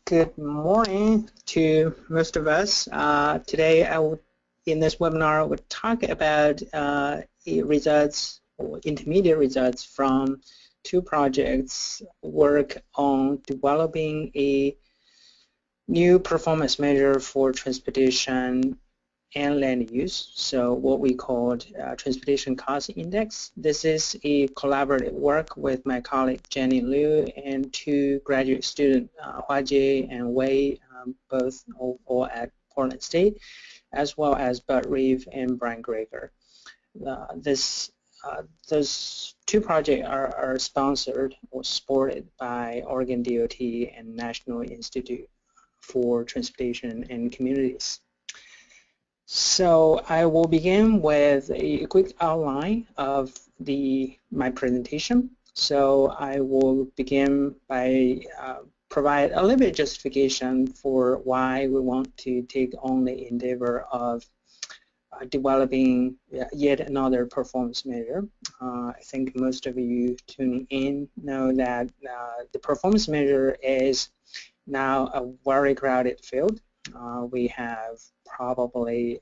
Good morning to most of us. Today, in this webinar, I will talk about results or intermediate results from two projects work on developing a new performance measure for transportation and land use, so what we call Transportation Cost Index. This is a collaborative work with my colleague Jenny Liu and two graduate students, Hua-Jie and Wei, both all at Portland State, as well as Bud Reeve and Brian Greger. Those two projects are sponsored or supported by Oregon DOT and National Institute for Transportation and Communities. So I will begin with a quick outline of my presentation. So I will begin by provide a little bit of justification for why we want to take on the endeavor of developing yet another performance measure. I think most of you tuning in know that the performance measure is now a very crowded field. We have probably,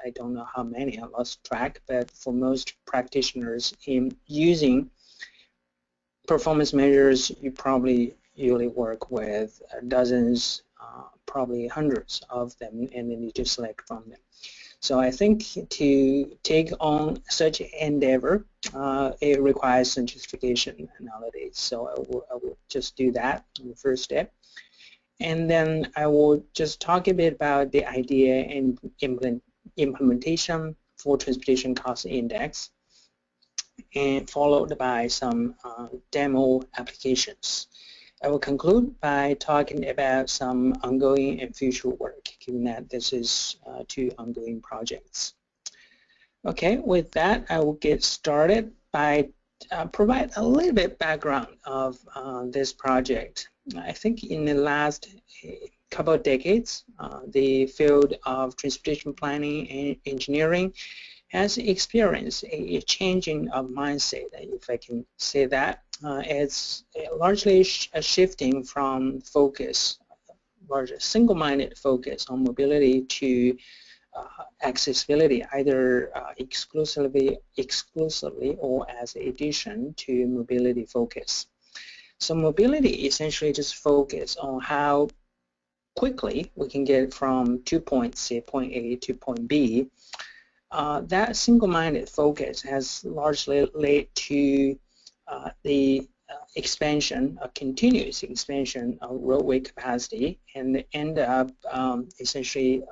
I don't know how many, I lost track, but for most practitioners in using performance measures, you probably usually work with dozens, probably hundreds of them, and then you just select from them. So I think to take on such an endeavor, it requires some justification nowadays. So I will just do that in the first step. And then I will just talk a bit about the idea and implementation for Transportation Cost Index, and followed by some demo applications. I will conclude by talking about some ongoing and future work, given that this is two ongoing projects. Okay, with that, I will get started by provide a little bit background of this project. I think in the last couple of decades, the field of transportation planning and engineering has experienced a changing of mindset, if I can say that. It's largely a shifting from focus, larger single-minded focus on mobility to accessibility, either exclusively or as an addition to mobility focus. So mobility essentially just focus on how quickly we can get from 2 points, say point A to point B. That single-minded focus has largely led to the expansion, a continuous expansion of roadway capacity, and end up essentially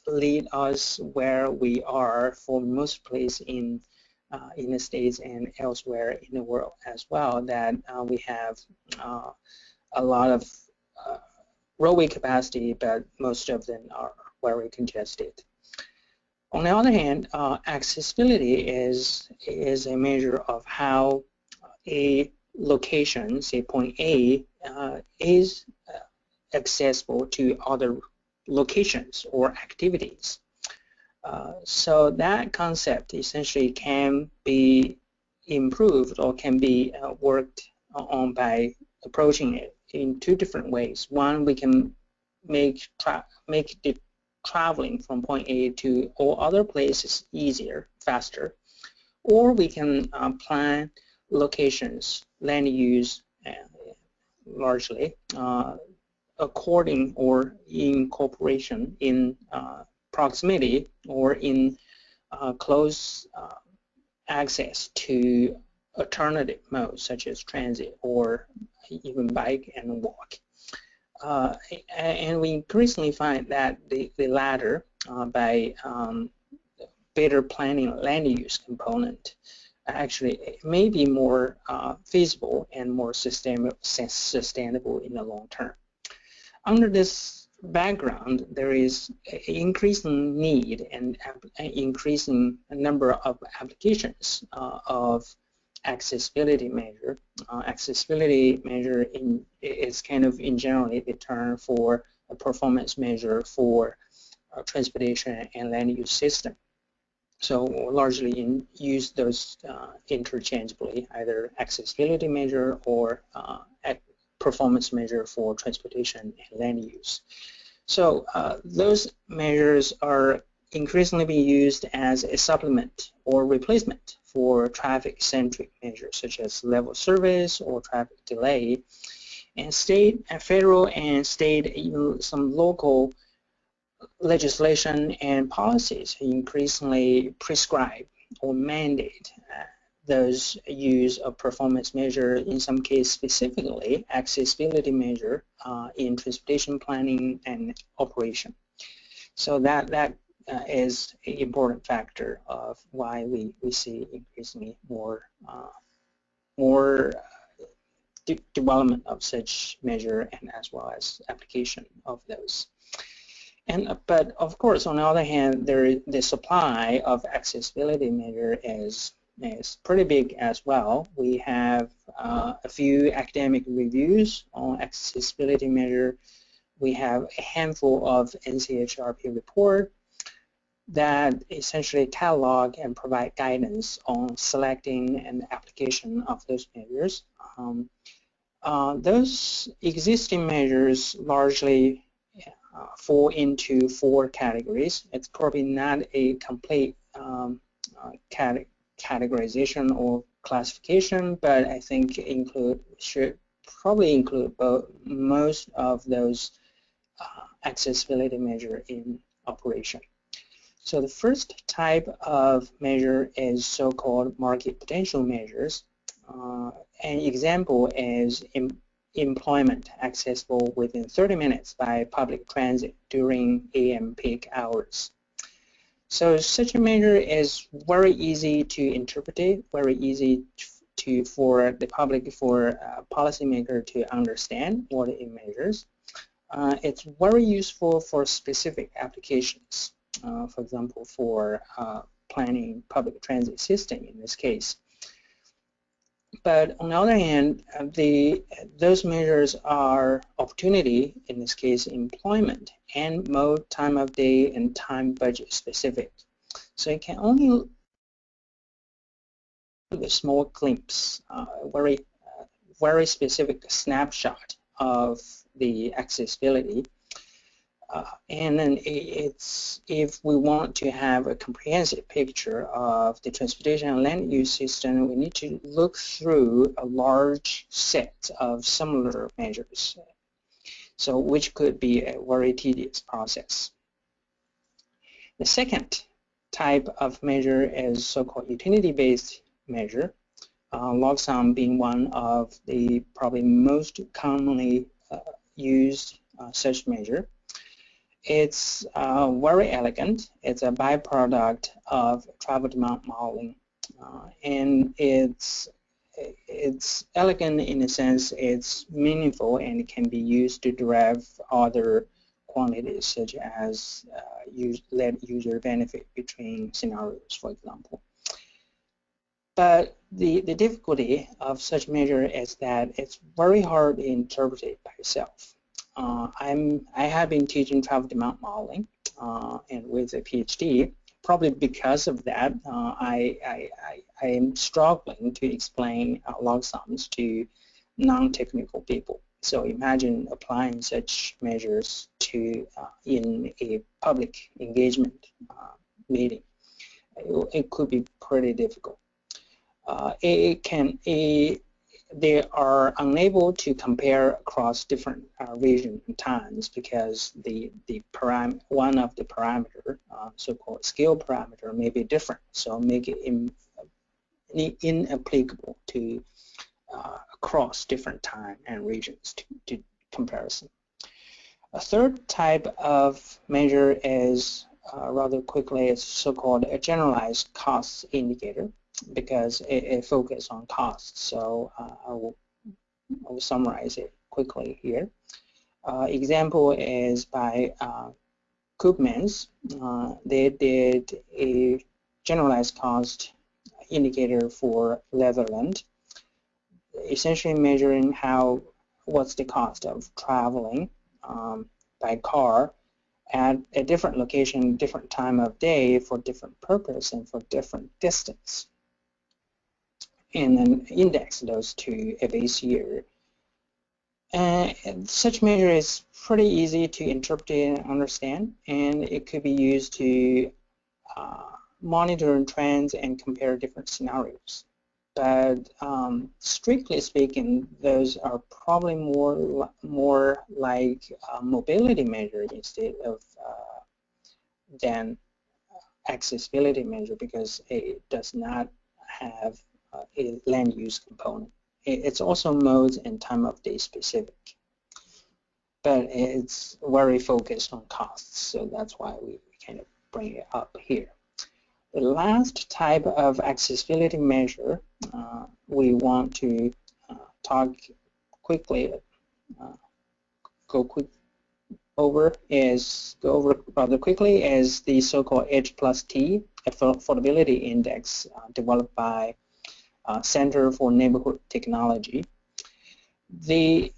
lead us where we are for most places in the States and elsewhere in the world as well, that we have a lot of roadway capacity, but most of them are very congested. On the other hand, accessibility is a measure of how a location, say point A, is accessible to other locations or activities. So that concept essentially can be improved or can be worked on by approaching it in two different ways. One, we can make the traveling from point A to all other places easier, faster, or we can plan locations, land use largely, according or in cooperation in proximity or in close access to alternative modes such as transit or even bike and walk. And we increasingly find that the latter, by better planning land use component, actually may be more feasible and more sustainable in the long term. Under this background, there is an increasing need and an increasing number of applications of accessibility measure. Accessibility measure is kind of in generally the term for a performance measure for transportation and land use system. So largely use those interchangeably, either accessibility measure or performance measure for transportation and land use. So those measures are increasingly being used as a supplement or replacement for traffic-centric measures such as level service or traffic delay. And state and federal and state, even some local legislation and policies increasingly prescribe or mandate those use of performance measure, in some case specifically accessibility measure in transportation planning and operation. So that is an important factor of why we see increasingly more development of such measure and as well as application of those. But of course, on the other hand, the supply of accessibility measure is pretty big as well. We have a few academic reviews on accessibility measure. We have a handful of NCHRP report that essentially catalog and provide guidance on selecting and application of those measures. Those existing measures largely fall into 4 categories. It's probably not a complete categorization or classification, but I think should probably include most of those accessibility measure in operation. So the first type of measure is so-called market potential measures. An example is employment accessible within 30 minutes by public transit during AM peak hours. So such a measure is very easy to interpret, very easy for the public, for a policymaker to understand what it measures. It's very useful for specific applications, for example, for planning public transit system in this case. But on the other hand, those measures are opportunity, in this case employment, and mode, time of day, and time budget specific. So it can only a small glimpse, very specific snapshot of the accessibility. And then if we want to have a comprehensive picture of the transportation and land use system, we need to look through a large set of similar measures, so which could be a very tedious process. The second type of measure is so-called utility-based measure, log sum being one of the probably most commonly used such measure. It's very elegant. It's a byproduct of travel demand modeling, and it's elegant in the sense it's meaningful and it can be used to derive other quantities such as user benefit between scenarios, for example. But the difficulty of such measure is that it's very hard to interpret by itself. I have been teaching travel demand modeling and with a PhD. Probably because of that, I am struggling to explain log sums to non-technical people. So imagine applying such measures to in a public engagement meeting. It could be pretty difficult. They are unable to compare across different regions and times because one of the parameter, so-called scale parameter, may be different, so make it inapplicable to across different time and regions to comparison. A third type of measure is rather quickly is so-called a generalized cost indicator, because it focuses on costs. So I will summarize it quickly here. Example is by Koopmans. They did a generalized cost indicator for Netherlands, essentially measuring what's the cost of traveling by car at a different location, different time of day for different purpose and for different distance, and then index those to a base year. Such measure is pretty easy to interpret and understand, and it could be used to monitor trends and compare different scenarios. But strictly speaking, those are probably more like a mobility measure instead of than accessibility measure, because it does not have a land use component. It's also modes and time of day specific, but it's very focused on costs, so that's why we kind of bring it up here. The last type of accessibility measure we want to talk quickly, go over rather quickly is the so-called H+T Affordability Index developed by Center for Neighborhood Technology. The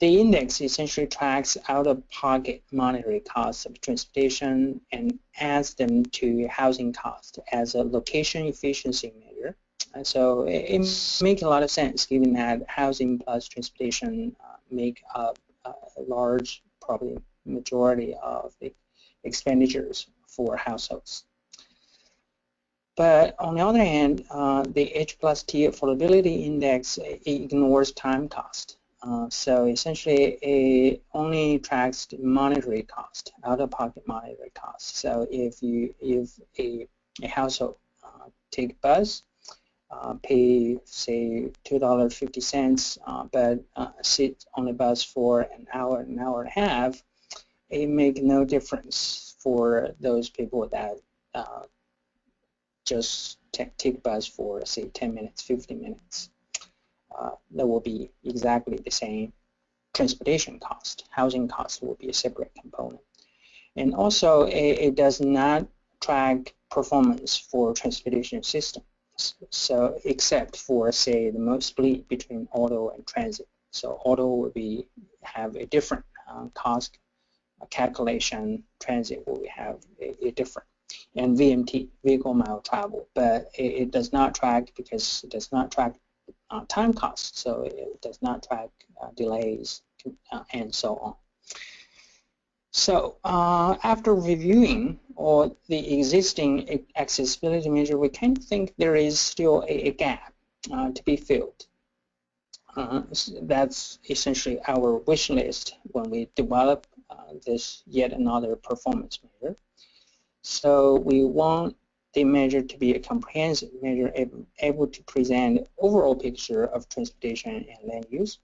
index essentially tracks out-of-pocket monetary costs of transportation and adds them to housing cost as a location efficiency measure. And so it makes a lot of sense, given that housing plus transportation make up a large, probably majority of the expenditures for households. But on the other hand, the H+T Affordability Index ignores time cost. So essentially, it only tracks the monetary cost, out-of-pocket monetary cost. So if a household take bus, pay say $2.50, but sit on the bus for an hour and a half, it makes no difference for those people that just take bus for say 10 minutes, 15 minutes. That will be exactly the same transportation cost. Housing cost will be a separate component. And also, it does not track performance for transportation systems, so except for, say, the most split between auto and transit. So auto will have a different cost calculation, transit will have a different, and VMT, vehicle mile travel, but it does not track, because it does not track time costs, so it does not track delays and so on. So after reviewing all the existing accessibility measure, we kind of think there is still a gap to be filled. That's essentially our wish list when we develop this yet another performance measure. So we want the measure to be a comprehensive measure able to present an overall picture of transportation and land use.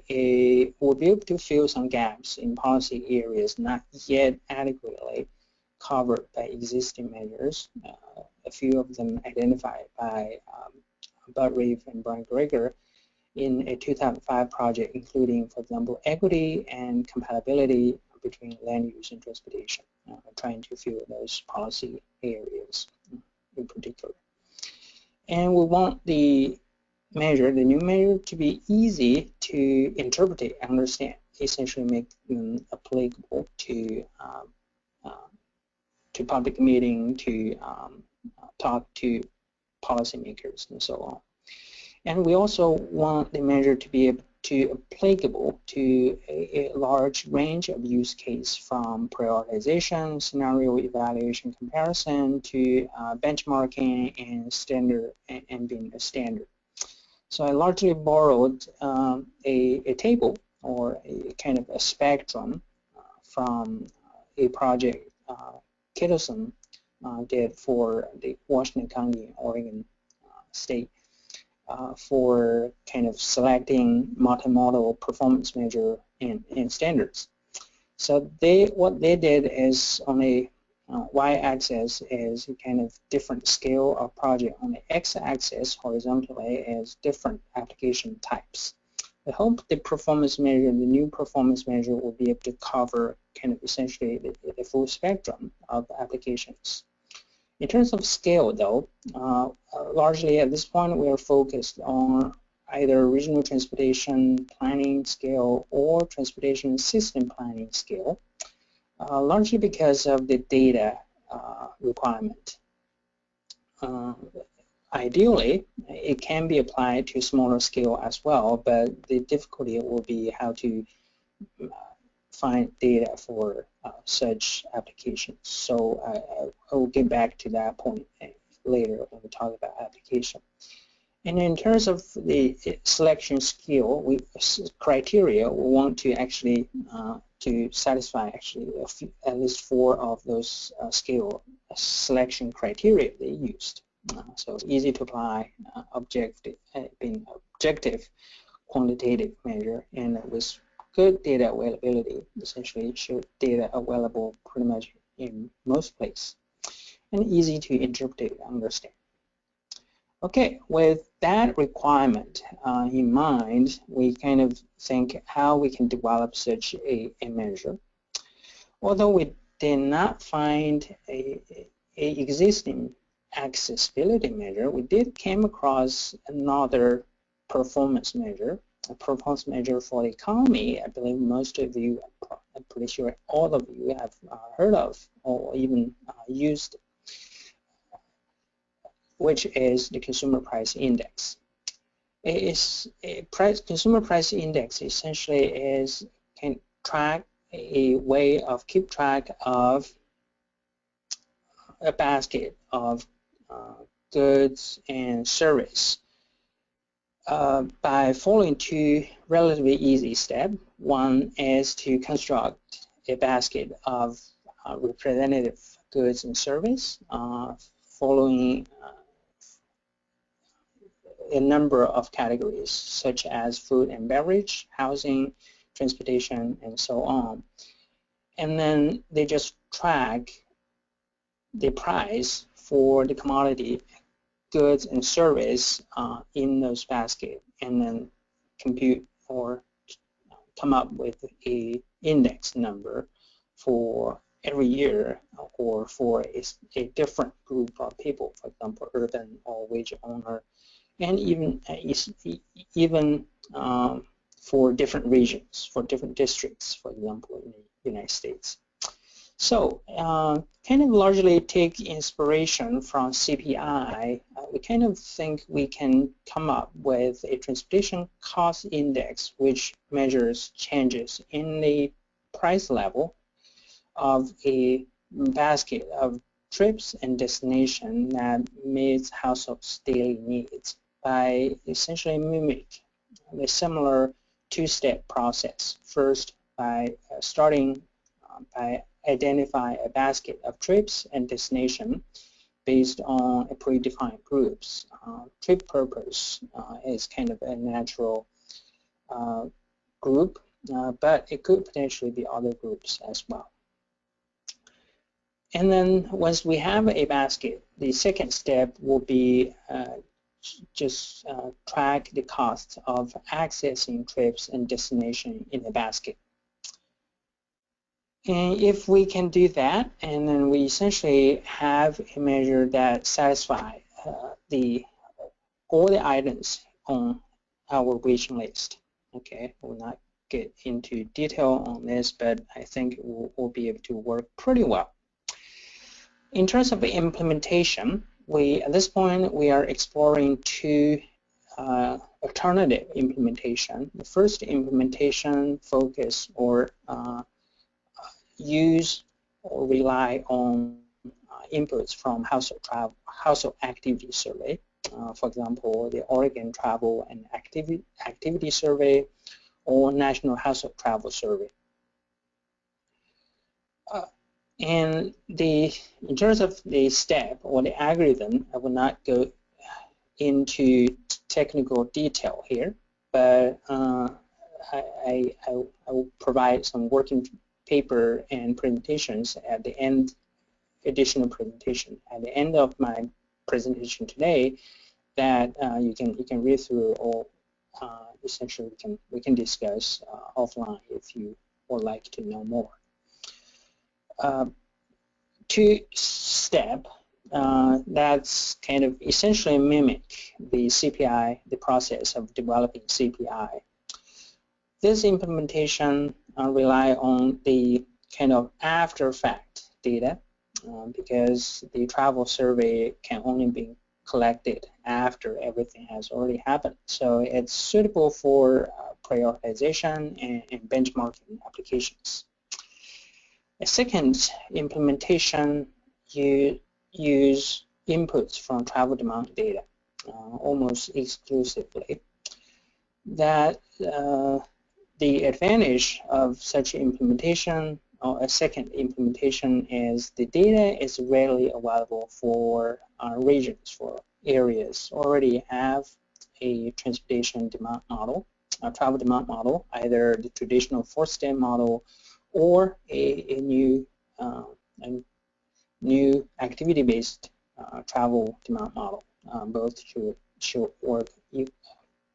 It will be able to fill some gaps in policy areas not yet adequately covered by existing measures. A few of them identified by Bud Reif and Brian Greger in a 2005 project, including, for example, equity and compatibility between land use and transportation, trying to fill those policy areas in particular. And we want the new measure, to be easy to interpret and understand, essentially make them applicable to public meeting, to talk to policymakers and so on. And we also want the measure to be applicable to a large range of use cases, from prioritization, scenario evaluation comparison, to benchmarking and standard and being a standard. So I largely borrowed a table, or a kind of a spectrum from a project Kittleson did for the Washington County, Oregon state, for kind of selecting multimodal performance measure and standards. So what they did is, on a y-axis is a kind of different scale of project. On the x-axis, horizontally, is different application types. I hope the performance measure, the new performance measure, will be able to cover kind of essentially the full spectrum of applications. In terms of scale, though, largely at this point we are focused on either regional transportation planning scale or transportation system planning scale, largely because of the data requirement. ideally, it can be applied to smaller scale as well, but the difficulty will be how to find data for such applications. So I will get back to that point later when we talk about application. And in terms of the selection skill, criteria, we want to actually to satisfy actually at least 4 of those skill selection criteria they used. So it's easy to apply, being objective, quantitative measure, and with good data availability, essentially show data available pretty much in most places, and easy to interpret and understand. Okay, with that requirement in mind, we kind of think how we can develop such a measure. Although we did not find a existing accessibility measure, we did came across another performance measure, a performance measure for the economy. I believe most of you, I'm pretty sure all of you have heard of or even used, which is the Consumer Price Index. Consumer Price Index essentially can track a way of keep track of a basket of goods and service by following 2 relatively easy steps. One is to construct a basket of representative goods and service following a number of categories such as food and beverage, housing, transportation, and so on. And then they just track the price for the commodity, goods, and service in those baskets, and then compute or come up with a index number for every year or for a different group of people, for example, urban or wage owner, and even for different regions, for different districts, for example, in the United States. So kind of largely take inspiration from CPI, we kind of think we can come up with a transportation cost index which measures changes in the price level of a basket of trips and destinations that meets households' daily needs by essentially mimic a similar 2-step process. First, by starting by identify a basket of trips and destination based on a predefined groups. Trip purpose is kind of a natural group, but it could potentially be other groups as well. And then once we have a basket, the second step will be just track the costs of accessing trips and destination in the basket. And if we can do that, and then we essentially have a measure that satisfies all the items on our wishing list. Okay, we'll not get into detail on this, but I think we'll be able to work pretty well. In terms of the implementation, at this point we are exploring 2 alternative implementation. The first implementation focus or use or rely on inputs from household activity survey. For example, the Oregon Travel and Activity Survey or National Household Travel Survey. And in terms of the step or the algorithm, I will not go into technical detail here, but I will provide some working paper and presentations at the end, additional presentation at the end of my presentation today that you can read through, or essentially we can discuss offline if you would like to know more. 2-step that's kind of essentially mimic the CPI, the process of developing CPI. This implementation rely on the kind of after-fact data because the travel survey can only be collected after everything has already happened. So it's suitable for prioritization and benchmarking applications. A second, implementation use inputs from travel demand data almost exclusively. That the advantage of such implementation, or a second implementation, is the data is readily available for regions, for areas already have a transportation demand model, a travel demand model, either the traditional 4-step model or a new activity-based travel demand model. Both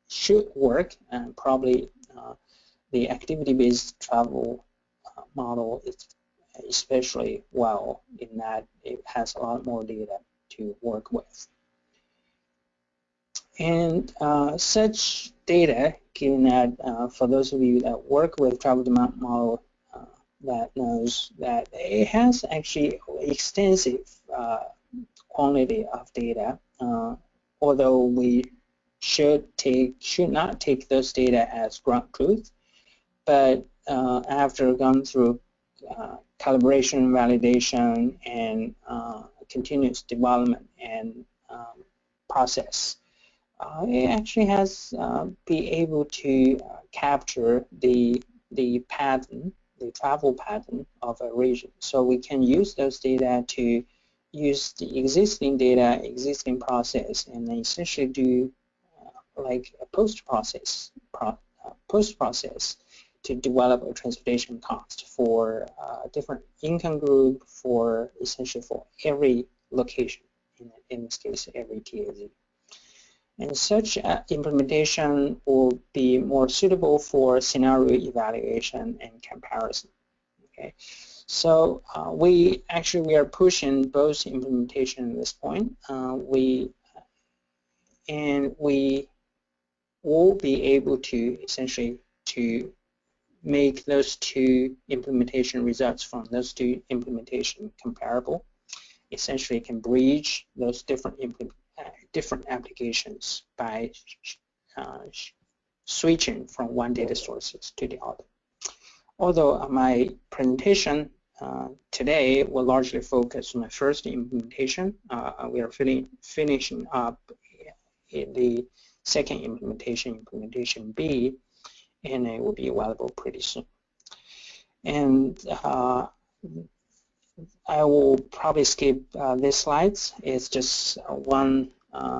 should work, and probably the activity-based travel model is especially well in that it has a lot more data to work with. And such data, given that for those of you that work with travel demand model, that knows that it has actually extensive quantity of data, although we should not take those data as ground truth, but after going through calibration, validation, and continuous development and process, it actually has be able to capture the pattern, the travel pattern of a region. So we can use those data to use the existing data, existing process, and then essentially do like a post-process to develop a transportation cost for different income group, for essentially for every location, in this case every TAZ. And such implementation will be more suitable for scenario evaluation and comparison. Okay, so we are pushing both implementation at this point. We will be able to essentially to make those two implementation results from those two implementation comparable. Essentially, can bridge those different applications by switching from one data sources to the other. Although my presentation today will largely focus on the first implementation, we are finishing up in the second implementation B, and it will be available pretty soon. And I will probably skip these slides. It's just one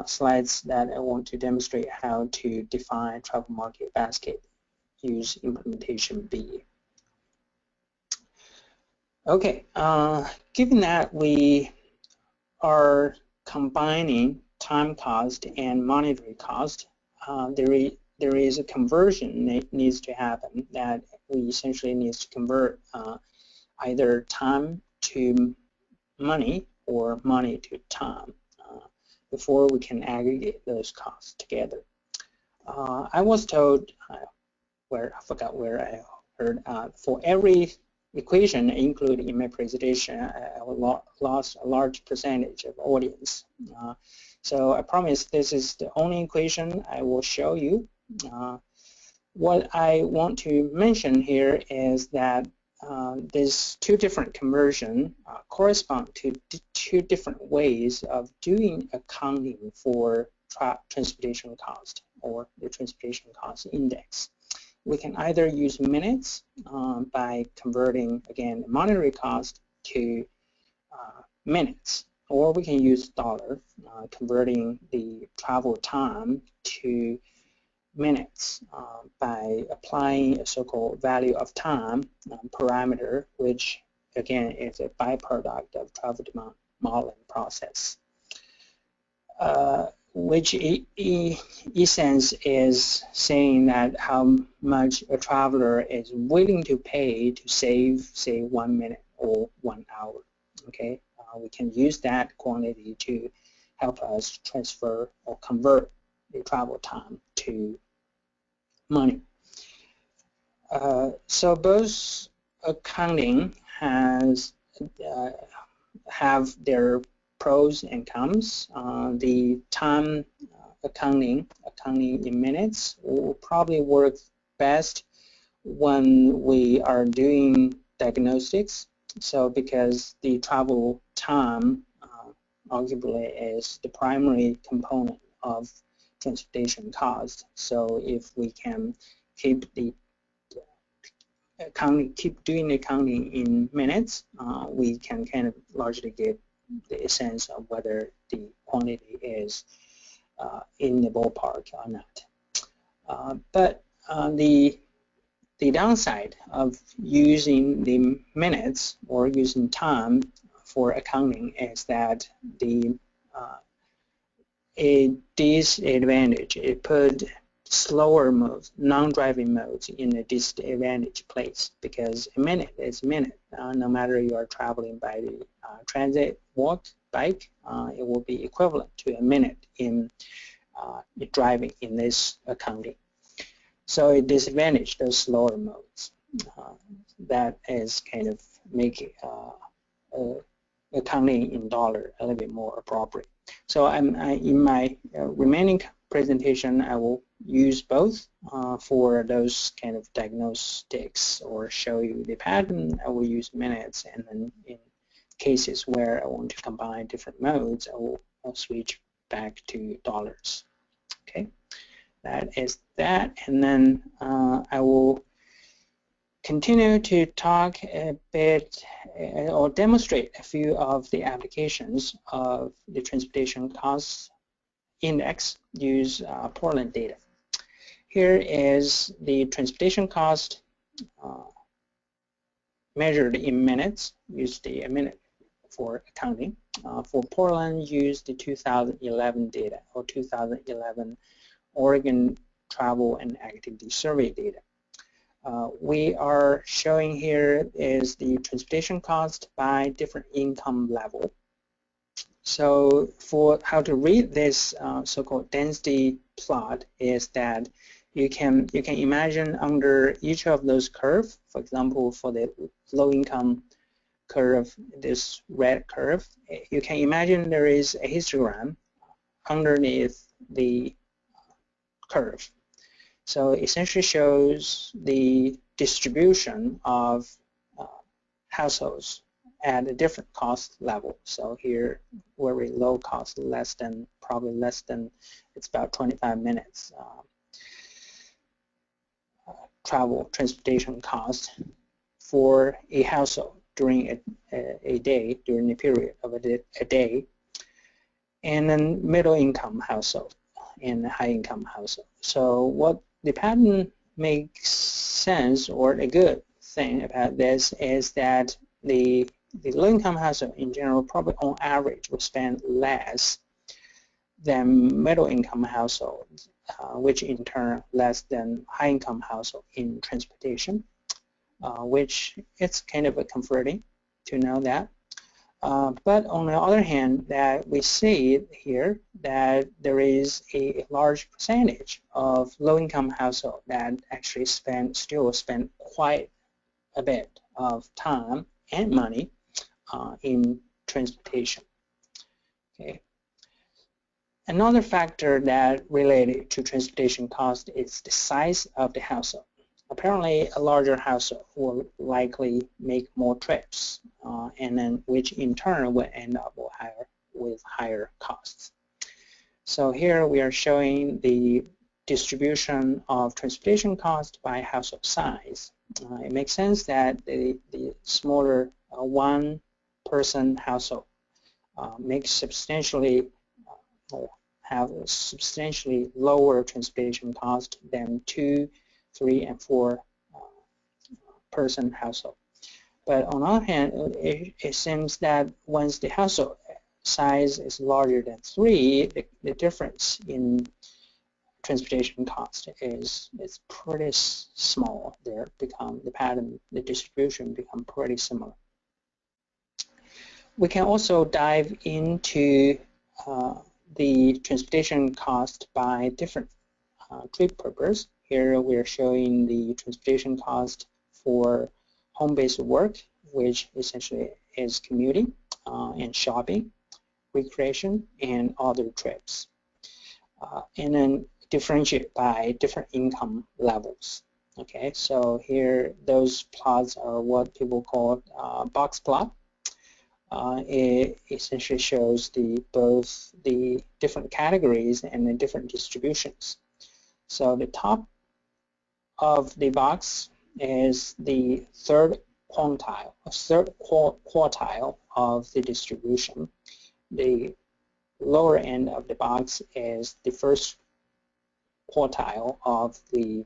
slides that I want to demonstrate how to define travel market basket use implementation B. Okay, given that we are combining time cost and monetary cost, there is a conversion that needs to happen, that we essentially need to convert either time to money or money to time before we can aggregate those costs together. I was told, I forgot where I heard, for every equation included in my presentation, I lost a large percentage of audience. So I promise this is the only equation I will show you. What I want to mention here is that these two different conversions correspond to two different ways of doing accounting for transportation cost, or the transportation cost index. We can either use minutes by converting, again, monetary cost to minutes, or we can use dollar, converting the travel time to minutes by applying a so-called value of time parameter, which again is a byproduct of travel demand modeling process, which in essence is saying that how much a traveler is willing to pay to save, say, 1 minute or 1 hour. Okay, we can use that quantity to help us transfer or convert the travel time to money. So both accounting have their pros and cons. The time accounting in minutes will probably work best when we are doing diagnostics. So because the travel time arguably is the primary component of transportation cost. So if we can keep the keep doing the accounting in minutes, we can kind of largely get the sense of whether the quantity is in the ballpark or not. But the downside of using the minutes or using time for accounting is that a disadvantage. It put slower modes, non-driving modes in a disadvantaged place, because a minute is a minute. No matter you are traveling by the transit, walk, bike, it will be equivalent to a minute in driving in this accounting. So it disadvantages those slower modes. That is kind of making accounting in dollar a little bit more appropriate. So in my remaining presentation, I will use both for those kind of diagnostics or show you the pattern. I will use minutes, and then in cases where I want to combine different modes, I'll switch back to dollars. Okay, that is that, and then I will continue to talk a bit or demonstrate a few of the applications of the transportation cost index, use Toulan data. Here is the transportation cost measured in minutes, use the minute for accounting. For Toulan, use the 2011 data or 2011 Oregon Travel and Activity Survey data. We are showing here is the transportation cost by different income level. So for how to read this so-called density plot is that you can imagine under each of those curves, for example, for the low-income curve, this red curve, you can imagine there is a histogram underneath the curve. So it essentially shows the distribution of households at a different cost level. So here, very low cost, probably less than, it's about 25 minutes transportation cost for a household during a day, during the period of a day, and then middle income household and high income household. So what the pattern makes sense, or a good thing about this, is that the low-income household in general probably on average will spend less than middle-income households, which in turn less than high-income household in transportation, which it's kind of comforting to know that. But on the other hand, that we see here that there is a large percentage of low-income households that actually still spend quite a bit of time and money in transportation. Okay. Another factor that related to transportation cost is the size of the household. Apparently, a larger household will likely make more trips, and then which in turn will end up with higher costs. So here we are showing the distribution of transportation cost by household size. It makes sense that the smaller one-person household makes substantially or have a substantially lower transportation cost than 2, 3, and 4 person household. But on the other hand, it seems that once the household size is larger than 3, the difference in transportation cost is pretty small. The distribution become pretty similar. We can also dive into the transportation cost by different trip purpose. Here we are showing the transportation cost for home-based work, which essentially is commuting and shopping. recreation, and other trips. And then differentiate by different income levels. Okay, so here those plots are what people call box plot. It essentially shows both the different categories and the different distributions. So the top of the box is the third quartile of the distribution. The lower end of the box is the first quartile of the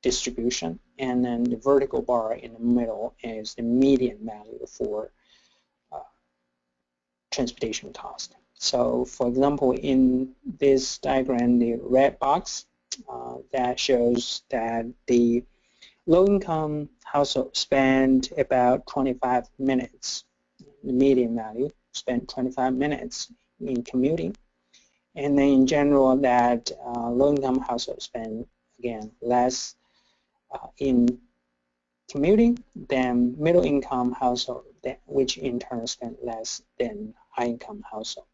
distribution, and then the vertical bar in the middle is the median value for transportation cost. So for example, in this diagram, the red box that shows that the low-income household spend about 25 minutes, the median value spent 25 minutes in commuting, and then in general that low-income household spend again less in commuting than middle-income household, which in turn spend less than high-income household.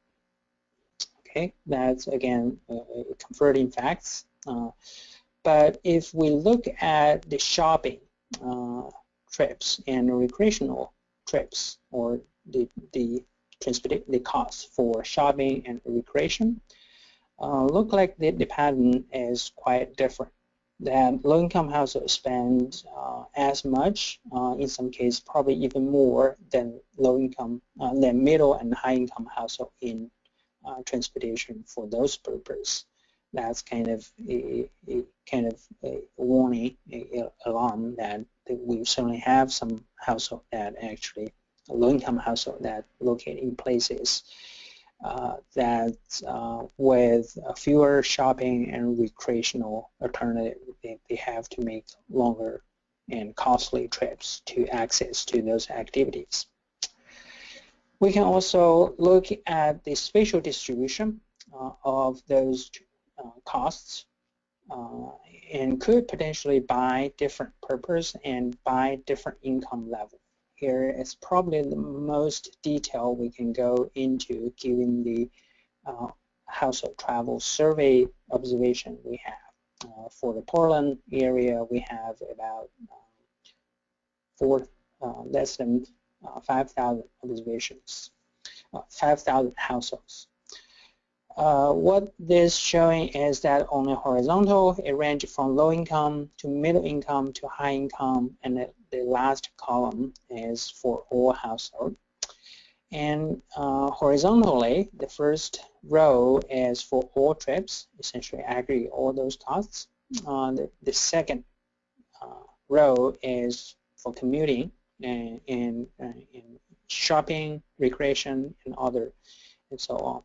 Okay, that's again comforting facts. But if we look at the shopping trips and recreational trips, or the cost for shopping and recreation, look like the pattern is quite different. That low-income households spend as much, in some cases probably even more than than middle and high-income household in transportation for those purposes. That's kind of a warning, a alarm that we certainly have some household that actually low-income household that locate in places that with fewer shopping and recreational alternatives, they have to make longer and costly trips to access to those activities. We can also look at the spatial distribution of those costs and could potentially by different purpose and by different income level. Here is probably the most detail we can go into given the household travel survey observation we have. For the Toulan area, we have about less than 5,000 observations, 5,000 households. What this showing is that on the horizontal, it ranges from low income to middle income to high income, and the last column is for all households. And horizontally, the first row is for all trips, essentially aggregate all those costs. The second row is for commuting and shopping, recreation, and other, and so on.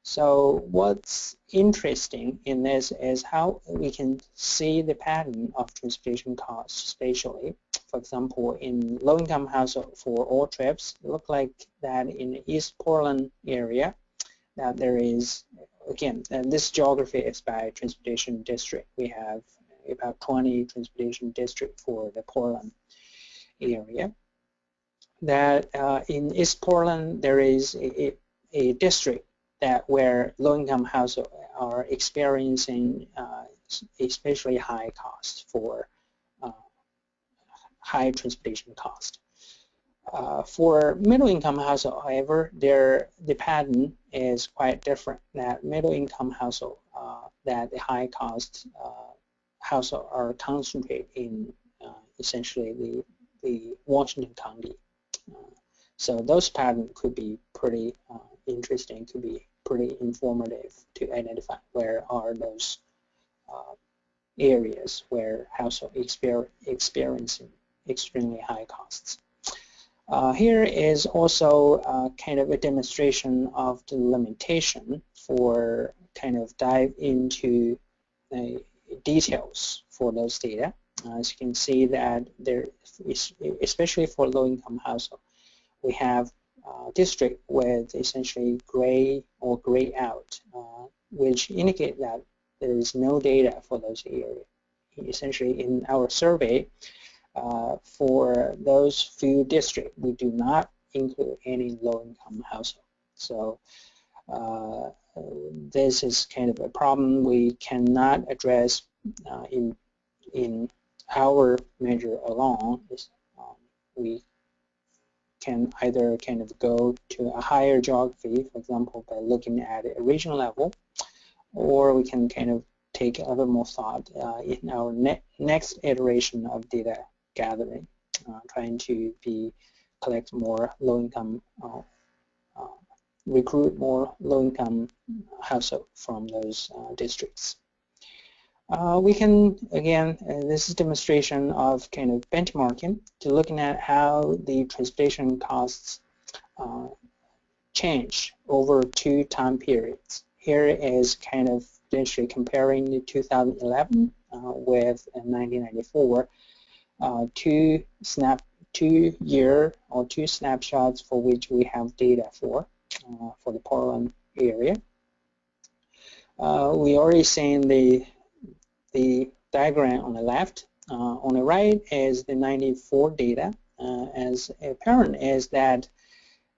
So what's interesting in this is how we can see the pattern of transportation costs spatially. For example, in low-income household for all trips, it looks like that in the East Portland area, that there is, again, and this geography is by transportation district. We have about 20 transportation districts for the Portland area. That in East Portland, there is a district that where low-income households are experiencing especially high costs for high transportation cost. For middle-income household, however, the pattern is quite different. That middle-income household, that the high-cost household are concentrated in essentially the Washington County. So those patterns could be pretty interesting, could be pretty informative to identify where are those areas where households experiencing extremely high costs. Here is also kind of a demonstration of the limitation for kind of dive into details for those data. As you can see that there is, especially for low-income household, we have district with essentially gray or gray out, which indicate that there is no data for those areas. Essentially, in our survey, for those few districts, we do not include any low-income household. So this is kind of a problem we cannot address in our measure alone. We can either kind of go to a higher geography, for example, by looking at a regional level, or we can kind of take a little more thought in our next iteration of data gathering, trying to collect more low-income, recruit more low-income households from those districts. We can, again, this is demonstration of kind of benchmarking to looking at how the transportation costs change over 2 time periods. Here is kind of potentially comparing the 2011 with 1994, two snapshots for which we have data for the Portland area. We already seen the diagram on the left. On the right is the 94 data. As apparent is that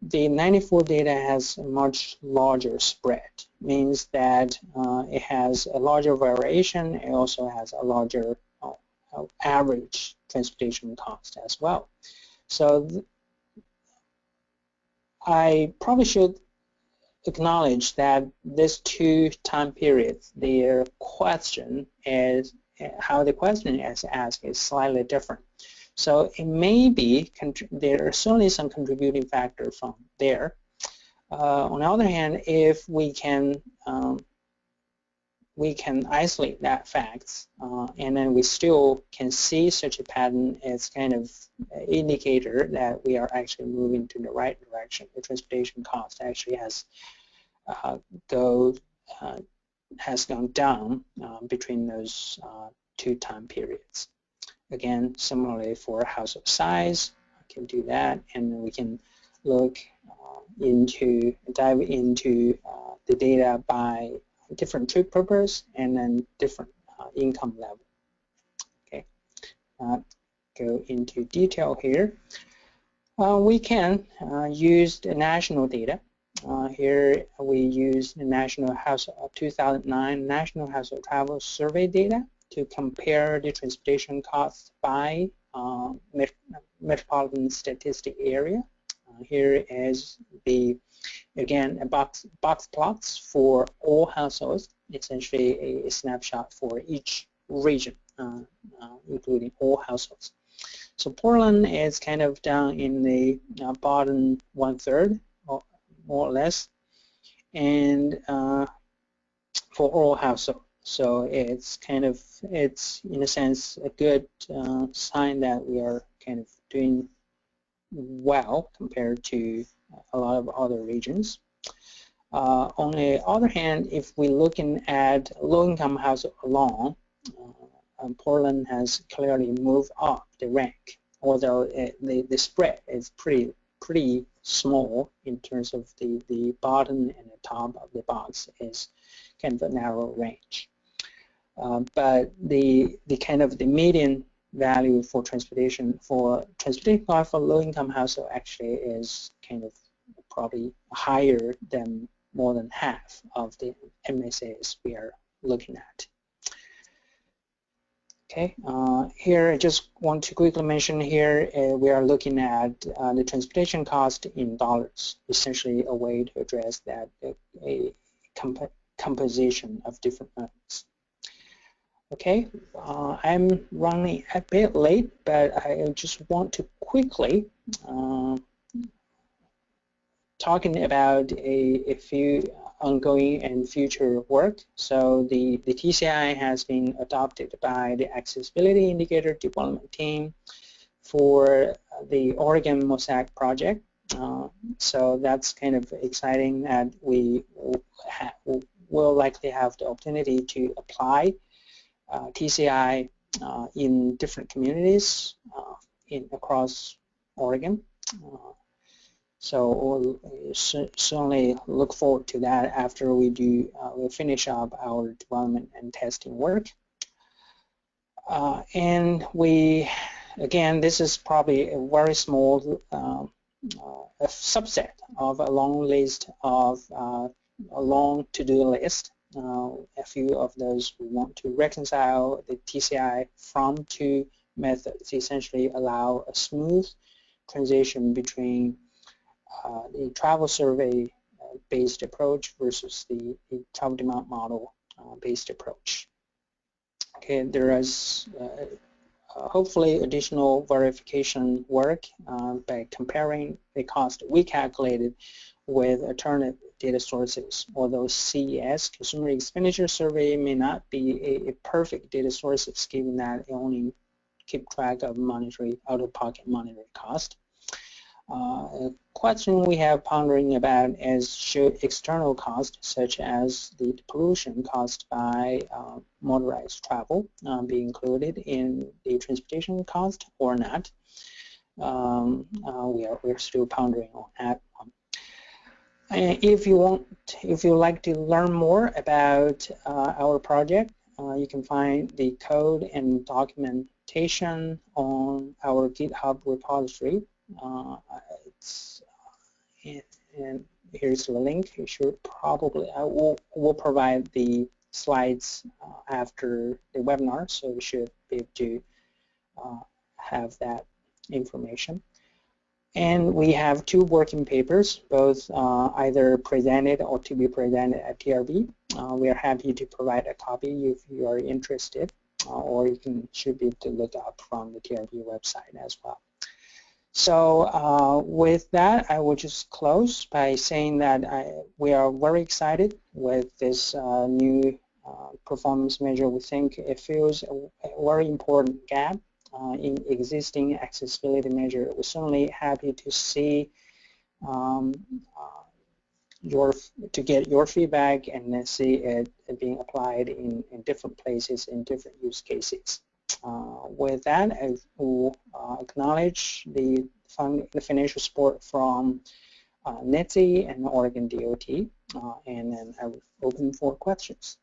the 94 data has a much larger spread, means that it has a larger variation. It also has a larger average transportation cost as well. So I probably should acknowledge that these 2 time periods, their question is, how the question is asked is slightly different. So it may be, there are certainly some contributing factor from there. On the other hand, if we can isolate that facts, and then we still can see such a pattern as kind of indicator that we are actually moving to the right direction. The transportation cost actually has gone down between those 2 time periods. Again, similarly for household size, I can do that, and then we can look dive into the data by different trip purpose and then different income level. Okay, go into detail here. We can use the national data. Here we use the National Household 2009 National Household Travel Survey data to compare the transportation costs by metropolitan statistic area. Here is again a box plots for all households, essentially a snapshot for each region, including all households. So Portland is kind of down in the bottom 1/3, more or less, and for all households. So it's kind of, it's in a sense a good sign that we are kind of doing well compared to a lot of other regions. On the other hand, if we're looking at low-income household alone, Portland has clearly moved up the rank, although the spread is pretty small in terms of the bottom and the top of the box is kind of a narrow range. But the kind of the median value for transportation cost for low-income household actually is kind of probably higher than more than half of the MSAs we are looking at. Okay, here I just want to quickly mention here we are looking at the transportation cost in dollars, essentially a way to address that a composition of different modes. Okay, I'm running a bit late, but I just want to quickly talking about a few ongoing and future work. So the TCI has been adopted by the Accessibility Indicator Development Team for the Oregon Mosaic project. So that's kind of exciting that we will likely have the opportunity to apply TCI in different communities across Oregon. So we'll certainly look forward to that after we'll finish up our development and testing work. And again, this is probably a very small a subset of a long list of a long to-do list. A few of those we want to reconcile the TCI from two methods, essentially allow a smooth transition between the travel survey based approach versus the travel demand model based approach. Okay, there is hopefully additional verification work by comparing the cost we calculated with alternate data sources. Although CES, Consumer Expenditure Survey, may not be a perfect data source, given that it only keep track of monetary out-of-pocket monetary cost. A question we have pondering about is should external costs such as the pollution caused by motorized travel be included in the transportation cost or not? We're still pondering on that one. If you like to learn more about our project, you can find the code and documentation on our GitHub repository. And here's the link. You should probably we'll provide the slides after the webinar, so you should be able to have that information. And we have two working papers, both either presented or to be presented at TRB. We are happy to provide a copy if you are interested, or you should be able to look up from the TRB website as well. So with that, I will just close by saying that we are very excited with this new performance measure. We think it fills a very important gap in existing accessibility measure. We're certainly happy to see to get your feedback and then see it being applied in different places in different use cases. With that, I will acknowledge the financial support from NITC and Oregon DOT, and then I will open for questions.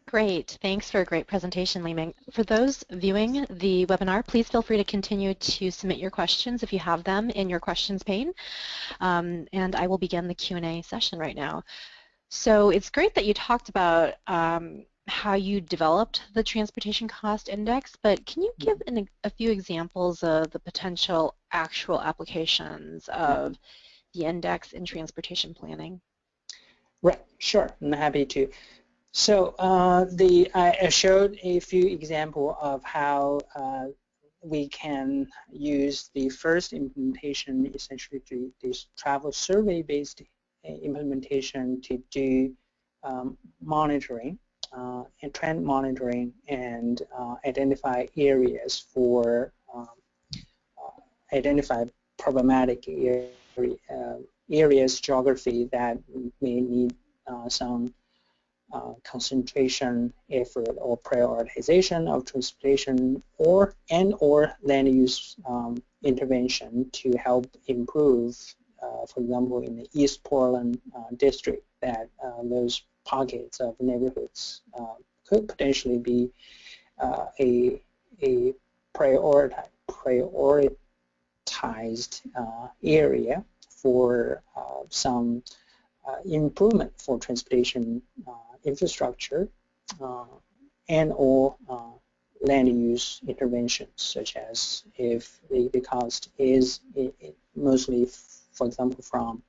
Great. Thanks for a great presentation, Li-Ming. For those viewing the webinar, please feel free to continue to submit your questions if you have them in your questions pane, and I will begin the Q&A session right now. So it's great that you talked about how you developed the Transportation Cost Index, but can you give a few examples of the potential actual applications of the index in transportation planning? Right, sure, I'm happy to. So I showed a few examples of how we can use the first implementation, essentially this travel survey-based implementation, to do monitoring and trend monitoring and identify areas for identify problematic areas, geography that may need some concentration effort or prioritization of transportation or land use intervention to help improve, for example, in the East Portland district, that those pockets of neighborhoods could potentially be a prioritized area for some improvement for transportation infrastructure and or land use interventions, such as if the cost is mostly, for example, from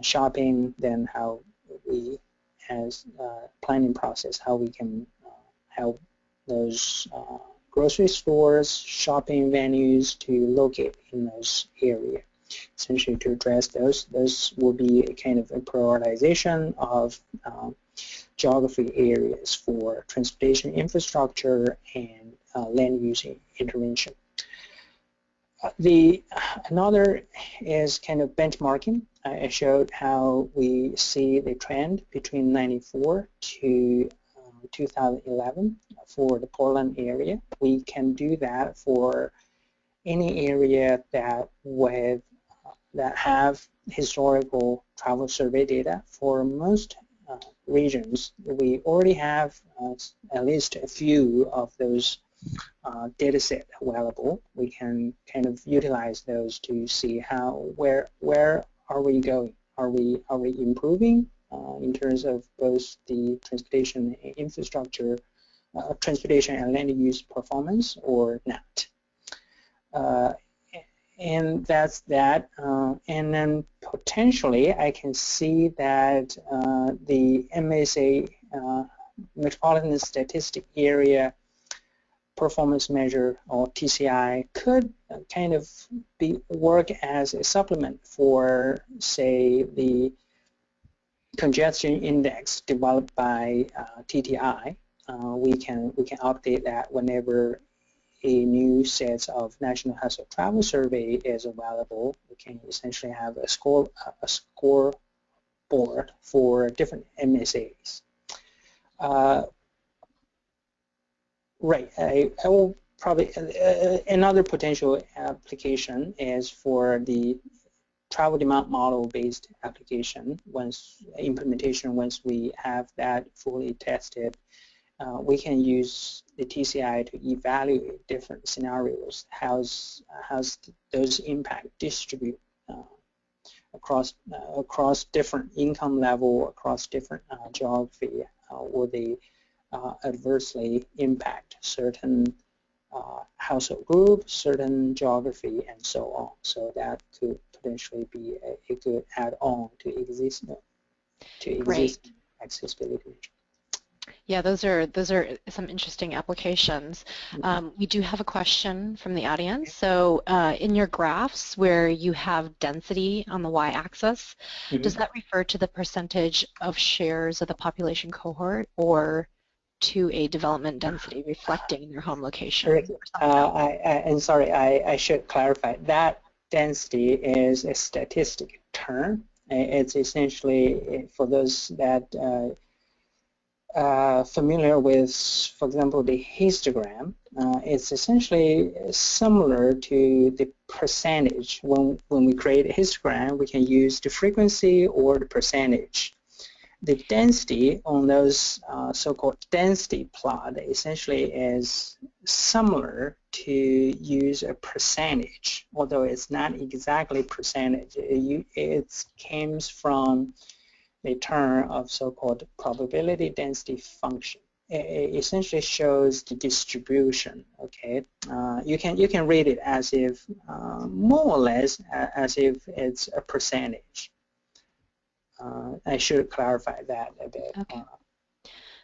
shopping, then how we, as planning process, how we can help those grocery stores, shopping venues to locate in those areas. Essentially, to address those will be a kind of a prioritization of geography areas for transportation infrastructure and land use intervention. Another is kind of benchmarking. I showed how we see the trend between 94 to 2011 for the Portland area. We can do that for any area that have historical travel survey data. For most regions, we already have at least a few of those data set available, we can kind of utilize those to see where are we going? Are we improving in terms of both the transportation infrastructure, transportation and land use performance, or not? And that's that. And then potentially, I can see that the MSA Metropolitan Statistic Area Performance Measure, or TCI, could kind of work as a supplement for, say, the congestion index developed by TTI. We can update that whenever a new set of National Household Travel Survey is available. We can essentially have a scoreboard for different MSAs. Right. I will probably another potential application is for the travel demand model based application. Once we have that fully tested, we can use the TCI to evaluate different scenarios. How's those impact distribute across different income level, across different geography? Will they adversely impact certain household groups, certain geography, and so on? So that could potentially be a good add-on to exist accessibility measure. Yeah, those are some interesting applications. We do have a question from the audience. So in your graphs where you have density on the y-axis, does that refer to the percentage of shares of the population cohort, or to a development density reflecting their home location? I'm sorry, I should clarify. That density is a statistic term. It's essentially, for those that familiar with, for example, the histogram, it's essentially similar to the percentage. When we create a histogram, we can use the frequency or the percentage. The density on those so-called density plot essentially is similar to use a percentage, although it's not exactly percentage. It comes from the term of so-called probability density function. It essentially shows the distribution. Okay, you can read it as if more or less as if it's a percentage. I should clarify that a bit. Okay.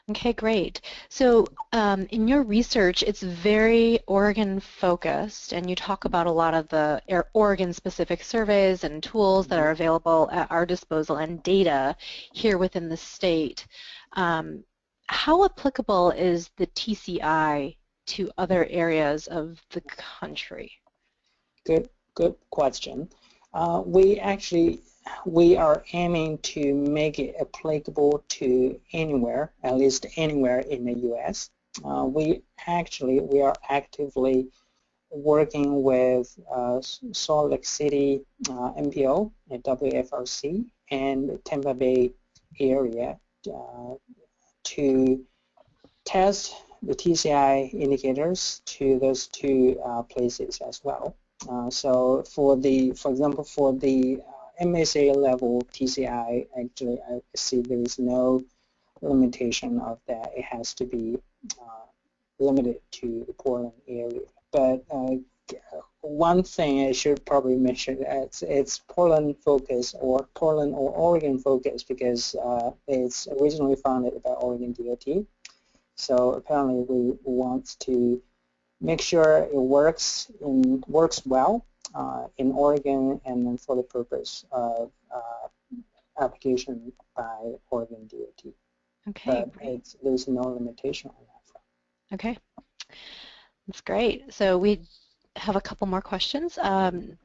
Okay, great. So in your research, it's very Oregon-focused, and you talk about a lot of the Oregon-specific surveys and tools that are available at our disposal and data here within the state. How applicable is the TCI to other areas of the country? Good question. We are aiming to make it applicable to anywhere, at least anywhere in the U.S. We are actively working with Salt Lake City MPO and WFRC and Tampa Bay area to test the TCI indicators to those two places as well. So for example, for the MSA level TCI, actually I see there is no limitation of that. It has to be limited to the Portland area. But one thing I should probably mention, it's Portland focus or Portland or Oregon focus because it's originally founded by Oregon DOT. So apparently we want to make sure it works well in Oregon, and then for the purpose of application by Oregon DOT. Okay, but there's no limitation on that front. Okay, that's great. So we have a couple more questions. Can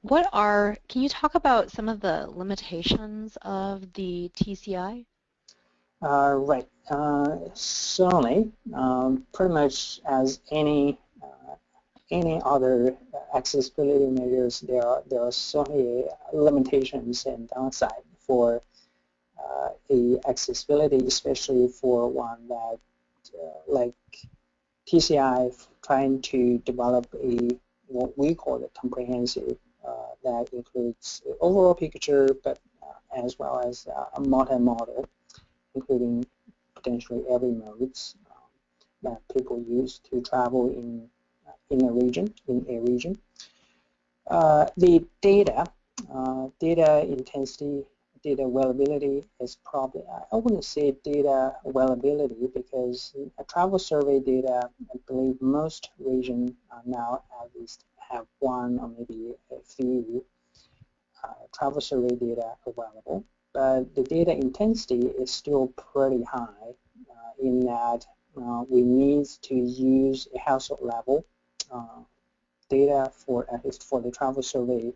you talk about some of the limitations of the TCI? Right. Certainly, pretty much as any other accessibility measures, there are certainly limitations and downside for the accessibility, especially for one that like TCI trying to develop what we call a comprehensive that includes the overall picture, but as well as a multi-model, including potentially every modes that people use to travel in a region. The data intensity, data availability is probably, I wouldn't say data availability, because a travel survey data, I believe most regions now at least have one or maybe a few travel survey data available. But the data intensity is still pretty high in that we need to use a household level data for, at least for the travel survey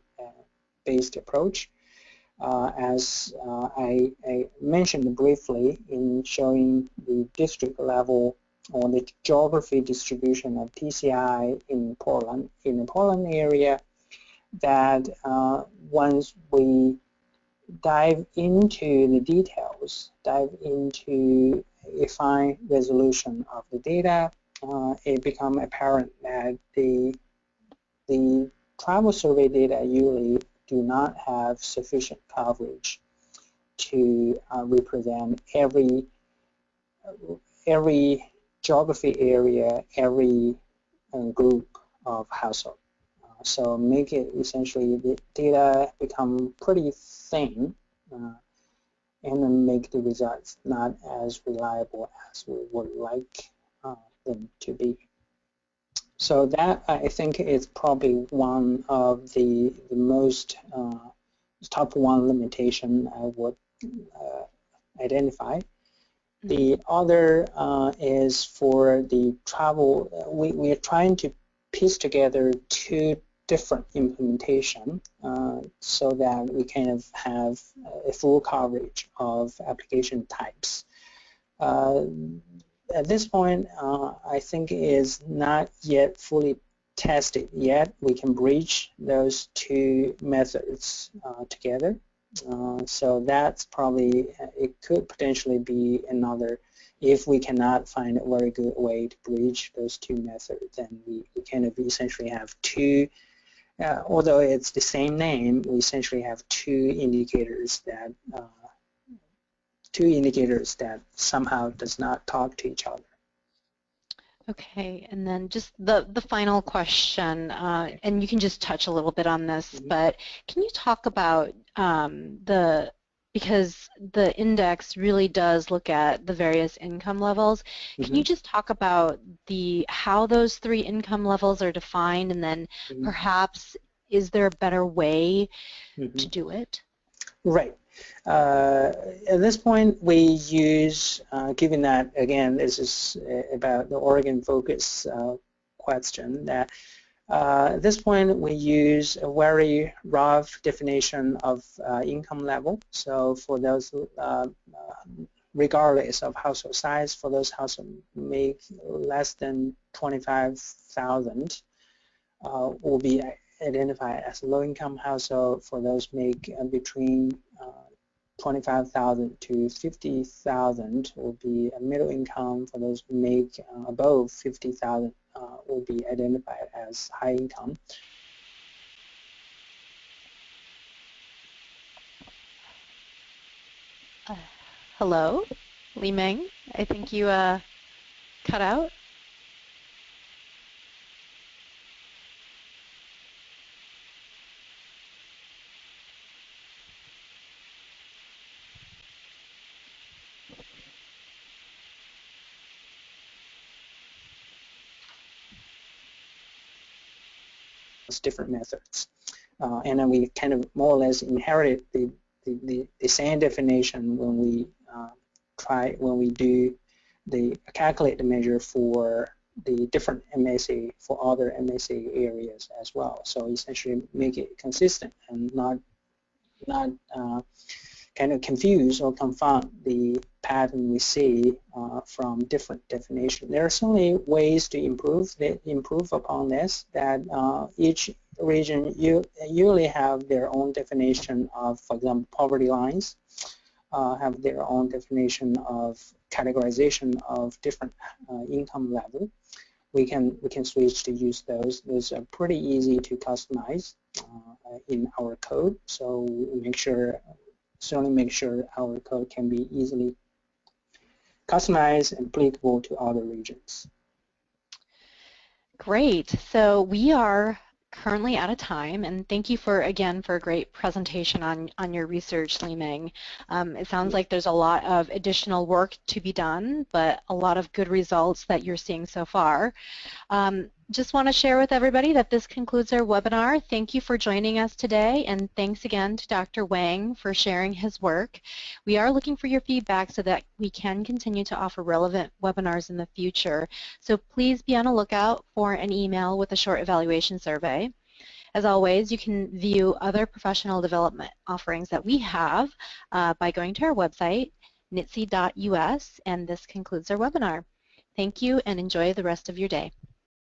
based approach. As I mentioned briefly in showing the district level or the geography distribution of TCI in Toulan, in the Toulan area, that once we dive into the details, dive into a fine resolution of the data, it becomes apparent that the travel survey data usually do not have sufficient coverage to represent every geography area, every group of household. So make it essentially the data become pretty thin and then make the results not as reliable as we would like them to be. So that, I think, is probably one of the most top one limitation I would identify. The other is for the travel. We are trying to piece together two different implementation so that we kind of have a full coverage of application types. At this point, I think it is not yet fully tested yet. We can bridge those two methods together. So that's probably, it could potentially be another, if we cannot find a very good way to bridge those two methods, then we kind of essentially have two, although it's the same name, we essentially have two indicators that somehow does not talk to each other. Okay, and then just the final question, and you can just touch a little bit on this, but can you talk about because the index really does look at the various income levels. Can you just talk about how those three income levels are defined, and then perhaps is there a better way to do it? Right. At this point, we use, given that, again, this is about the Oregon focus question, that at this point we use a very rough definition of income level. So for those, regardless of household size, for those households make less than 25,000, will be identified as low-income household. For those make between 25,000 to 50,000 will be a middle income. For those who make above 50,000 will be identified as high income. Hello, Li Meng. I think you cut out. Different methods, and then we kind of more or less inherited the same definition when we calculate the measure for the different MSA for other MSA areas as well. So essentially make it consistent and not kind of confuse or confound the pattern we see from different definitions. There are certainly ways to improve upon this, that each region usually have their own definition of, for example, poverty lines, have their own definition of categorization of different income level. we can switch to use those. Those are pretty easy to customize in our code. So certainly make sure our code can be easily customized and applicable to other regions. Great. So we are currently out of time, and thank you again for a great presentation on your research, Li-Meng. It sounds like there's a lot of additional work to be done, but a lot of good results that you're seeing so far. Just want to share with everybody that this concludes our webinar. Thank you for joining us today, and thanks again to Dr. Wang for sharing his work. We are looking for your feedback so that we can continue to offer relevant webinars in the future. So please be on a lookout for an email with a short evaluation survey. As always, you can view other professional development offerings that we have by going to our website, nitc.us, and this concludes our webinar. Thank you and enjoy the rest of your day.